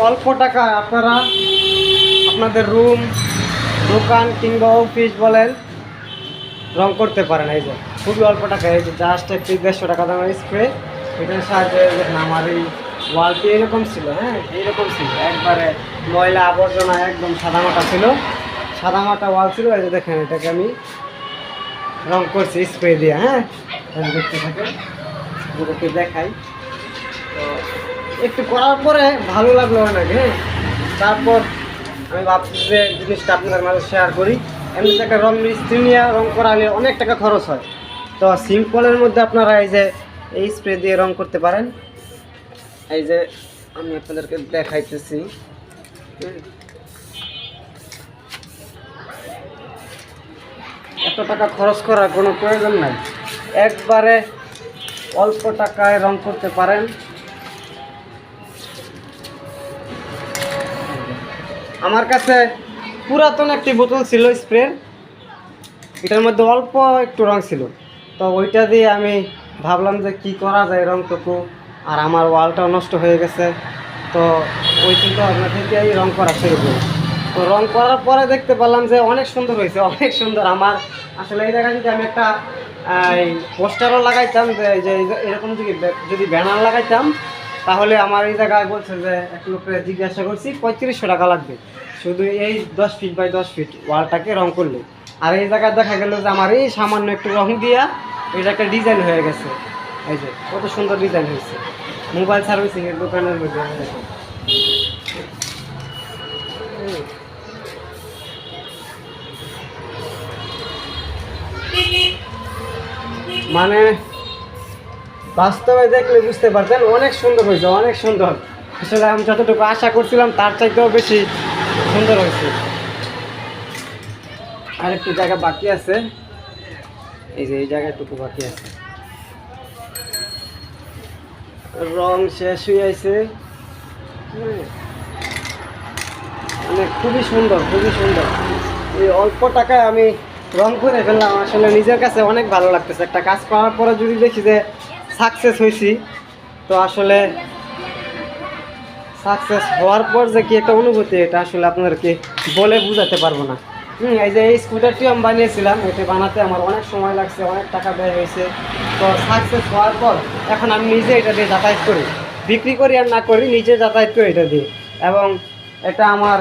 অল্প টাকায় আপনারা আপনাদের রুম, দোকান কিংবা অফিস বলেন রং করতে পারেন। এই যে খুবই অল্প টাকায়, এই যে জাস্ট একটি 150 টাকা দামের স্প্রে, এটার সাহায্যে দেখেন আমার এই ওয়ালটি এরকম ছিল, হ্যাঁ এইরকম ছিল, একবারে ময়লা আবর্জনা একদম সাদামাটা ছিল, সাদামাটা ওয়াল ছিল। এই যে দেখেন এটাকে আমি রং করছি স্প্রে দিয়ে, হ্যাঁ দেখতে থাকেন, যেটাকে দেখাই। তো একটু করার পরে ভালো লাগলো অনেক, হ্যাঁ তারপর আমি ভাবছি যে জিনিসটা আপনাদের মাঝে শেয়ার করি। এমনিতে একটা রং মিস্ত্রি নিয়ে রং করালে অনেক টাকা খরচ হয়, তো সিম্পলের মধ্যে আপনারা এই যে এই স্প্রে দিয়ে রং করতে পারেন। এই যে আমি আপনাদেরকে দেখাইতেছি, এত টাকা খরচ করার কোনো প্রয়োজন নাই, একবারে অল্প টাকায় রং করতে পারেন। আমার কাছে পুরাতন একটি বোতল ছিল স্প্রের, এটার মধ্যে অল্প একটু রং ছিল, তো ওইটা দিয়ে আমি ভাবলাম যে কি করা যায় রংটুকু, আর আমার ওয়ালটাও নষ্ট হয়ে গেছে, তো ওই চিন্তা ভাবনা থেকে এই রং করা শুরু করি। তো রং করার পরে দেখতে পেলাম যে অনেক সুন্দর হয়েছে, অনেক সুন্দর। আমার আসলে এই জায়গায় যদি আমি একটা পোস্টারও লাগাইতাম, যে এরকম যদি ব্যানার লাগাইতাম, তাহলে আমার এই জায়গায় বলছে যে এক লোককে জিজ্ঞাসা করছি 3500 টাকা লাগবে শুধু এই 10 ফিট বাই 10 ফিট ওয়ালটাকে রং করলে। আর এই জায়গায় দেখা গেল যে আমার এই সামান্য একটু রং দিয়া এটা একটা ডিজাইন হয়ে গেছে। এই যে কত সুন্দর ডিজাইন হয়েছে মোবাইল সার্ভিসিংয়ের দোকানের মধ্যে। মানে বাস্তবে দেখলে বুঝতে পারতেন অনেক সুন্দর হয়েছে, অনেক সুন্দর। আসলে আমি যতটুকু আশা করছিলাম তার চাইতেও বেশি সুন্দর হয়েছে। আর একটু জায়গা বাকি আছে, এই যে এই জায়গাটুকু বাকি আছে, রং শেষ হয়ে আছে। মানে খুবই সুন্দর, খুবই সুন্দর। এই অল্প টাকায় আমি রং করে ফেললাম, আসলে নিজের কাছে অনেক ভালো লাগতেছে। একটা কাজ করার পরে যদি দেখি যে সাকসেস হয়েছি, তো আসলে সাকসেস হওয়ার পর যে কি একটা অনুভূতি, এটা আসলে আপনাদেরকে বলে বোঝাতে পারবো না। এই যে এই স্কুটারটিও আমি বানিয়েছিলাম, এটা বানাতে আমার অনেক সময় লাগছে, অনেক টাকা ব্যয় হয়েছে। তো সাকসেস হওয়ার পর এখন আমি নিজে এটা দিয়ে যাতায়াত করি, বিক্রি করি আর না করি, নিজে যাতায়াত করি এটা দিয়ে, এবং এটা আমার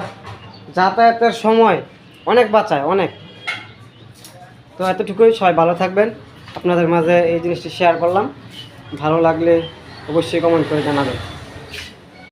যাতায়াতের সময় অনেক বাঁচায়, অনেক। তো এতটুকুই, সবাই ভালো থাকবেন। আপনাদের মাঝে এই জিনিসটি শেয়ার করলাম, ভালো লাগলে অবশ্যই কমেন্ট করে জানাবেন।